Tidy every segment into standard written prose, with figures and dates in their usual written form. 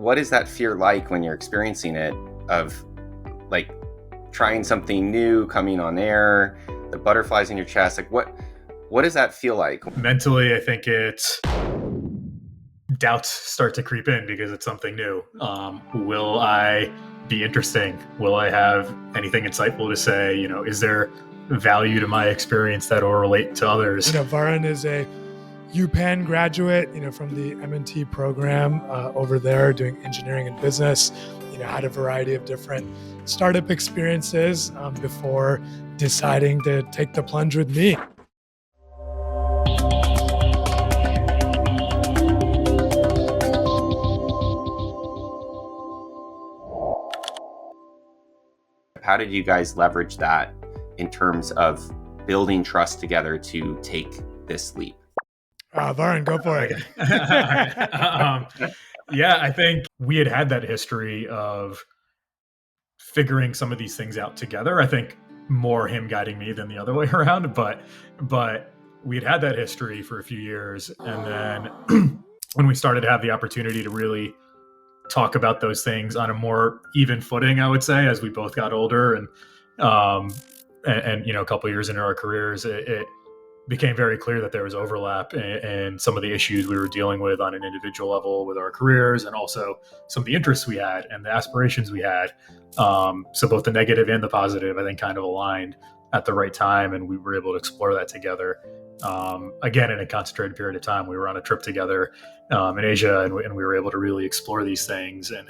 what is that fear like when you're experiencing it, of like trying something new, coming on air, the butterflies in your chest? Like what does that feel like? Mentally, I think it's doubts start to creep in because it's something new. Will I be interesting? Will I have anything insightful to say? Is there value to my experience that will relate to others? Varun is a UPenn graduate, from the M&T program over there doing engineering and business. Had a variety of different startup experiences before deciding to take the plunge with me. How did you guys leverage that in terms of building trust together to take this leap? Varun, go for it. Yeah, I think we had that history of figuring some of these things out together. I think more him guiding me than the other way around, but we had that history for a few years. And then when we started to have the opportunity to really talk about those things on a more even footing, I would say, as we both got older and a couple of years into our careers, it became very clear that there was overlap in some of the issues we were dealing with on an individual level with our careers, and also some of the interests we had and the aspirations we had. So both the negative and the positive, I think, kind of aligned at the right time, and we were able to explore that together. Again, in a concentrated period of time. We were on a trip together in Asia, and we were able to really explore these things and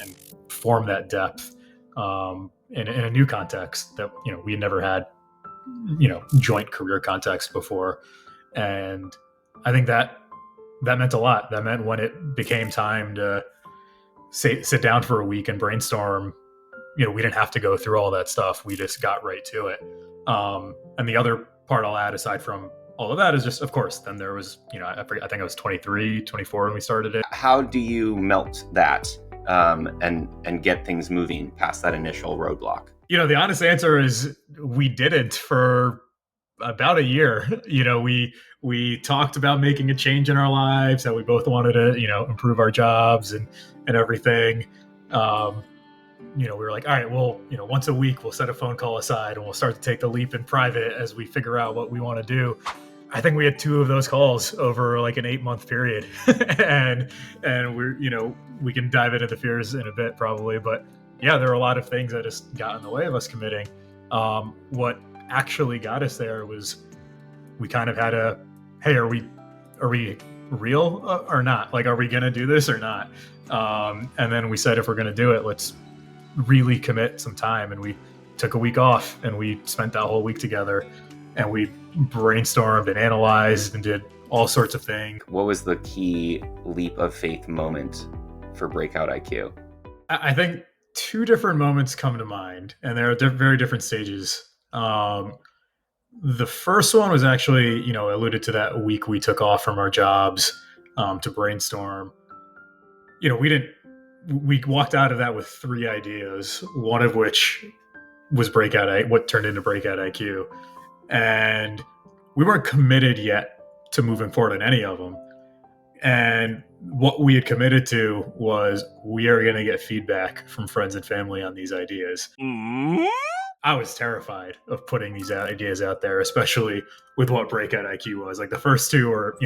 form that depth in a new context that we had never had joint career context before. And I think that meant a lot. That meant when it became time to sit down for a week and brainstorm, we didn't have to go through all that stuff. We just got right to it. And the other part I'll add, aside from all of that, is just, of course, then there was, I think I was 23, 24 when we started it. How do you melt that and get things moving past that initial roadblock? The honest answer is we didn't for about a year. We talked about making a change in our lives, that we both wanted to, improve our jobs and everything. We were like, all right, well, once a week we'll set a phone call aside and we'll start to take the leap in private as we figure out what we want to do. I think we had 2 of those calls over like an 8-month period. and we're, we can dive into the fears in a bit probably, but yeah, there are a lot of things that just got in the way of us committing. What actually got us there was we kind of had a, hey, are we real or not? Like, are we going to do this or not? And then we said, if we're going to do it, let's really commit some time. And we took a week off and we spent that whole week together and we brainstormed and analyzed and did all sorts of things. What was the key leap of faith moment for Breakout IQ? I think 2 different moments come to mind, and they're at very different stages. The first one was actually, alluded to that week we took off from our jobs to brainstorm. We walked out of that with 3 ideas, one of which was what turned into Breakout IQ. And we weren't committed yet to moving forward on any of them. And what we had committed to was we are going to get feedback from friends and family on these ideas. Mm-hmm. I was terrified of putting these ideas out there, especially with what Breakout IQ was. Like, the first 2 were,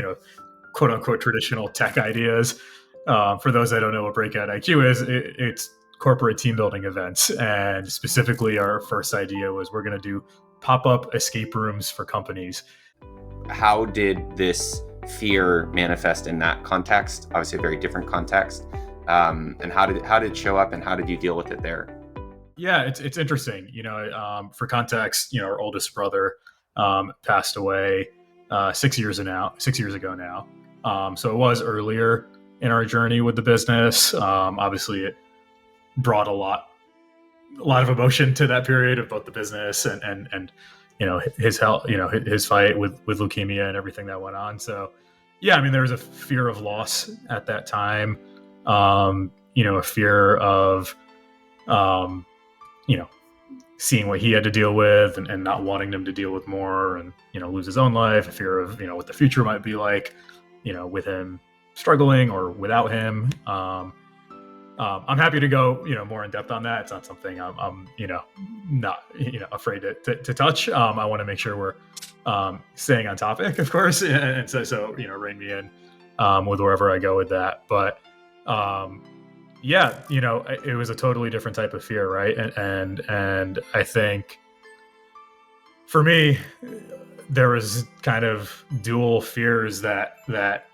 quote unquote traditional tech ideas. For those that don't know what Breakout IQ is, it's corporate team building events. And specifically, our first idea was we're going to do pop-up escape rooms for companies. How did this fear manifest in that context? Obviously a very different context. And how did it show up, and how did you deal with it there? Yeah, it's interesting. For context, our oldest brother passed away 6 years ago now. So it was earlier in our journey with the business. Obviously, it brought a lot of emotion to that period of both the business and his health, his fight with leukemia and everything that went on. So yeah, there was a fear of loss at that time. A fear of seeing what he had to deal with and not wanting him to deal with more and lose his own life, a fear of what the future might be like with him struggling or without him. I'm happy to go, more in depth on that. It's not something I'm not, afraid to touch. I want to make sure we're staying on topic, of course. And so rein me in with wherever I go with that. But yeah, it was a totally different type of fear, right? And I think for me, there was kind of dual fears that at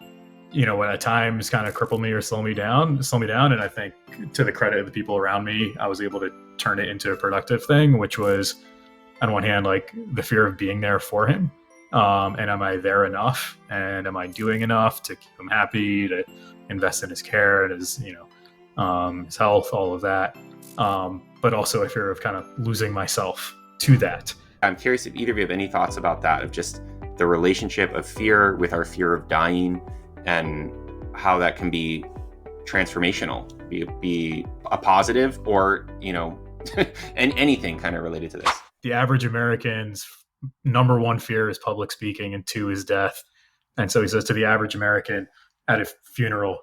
times kind of cripple me or slow me down. And I think, to the credit of the people around me, I was able to turn it into a productive thing, which was, on one hand, like the fear of being there for him. And am I there enough? And am I doing enough to keep him happy, to invest in his care and his health, all of that. But also a fear of kind of losing myself to that. I'm curious if either of you have any thoughts about that, of just the relationship of fear with our fear of dying, and how that can be transformational, be a positive, or, and anything kind of related to this. The average American's number one fear is public speaking, and 2 is death. And so he says to the average American at a funeral,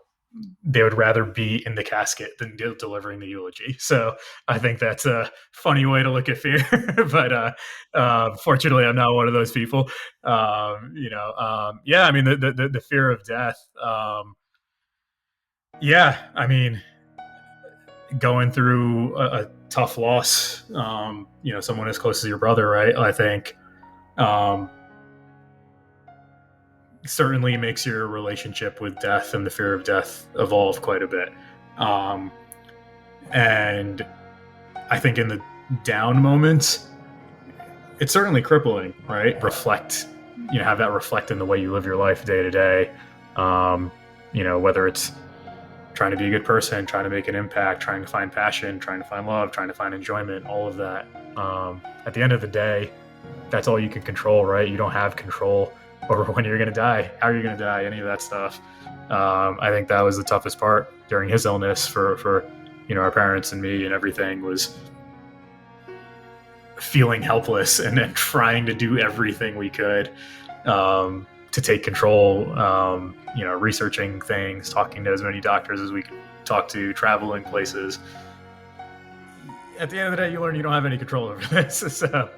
they would rather be in the casket than delivering the eulogy. So I think that's a funny way to look at fear, but fortunately, I'm not one of those people. Yeah, I mean, the fear of death. Yeah, I mean, going through a tough loss, someone as close as your brother, right? I think certainly makes your relationship with death and the fear of death evolve quite a bit. And I think in the down moments, it's certainly crippling, right? Have that reflect in the way you live your life day to day. Whether it's trying to be a good person, trying to make an impact, trying to find passion, trying to find love, trying to find enjoyment, all of that. At the end of the day, that's all you can control, right? You don't have control over when you're going to die, how you're going to die, any of that stuff. I think that was the toughest part during his illness for our parents and me and everything, was feeling helpless and then trying to do everything we could to take control, researching things, talking to as many doctors as we could talk to, traveling places. At the end of the day, you learn you don't have any control over this. So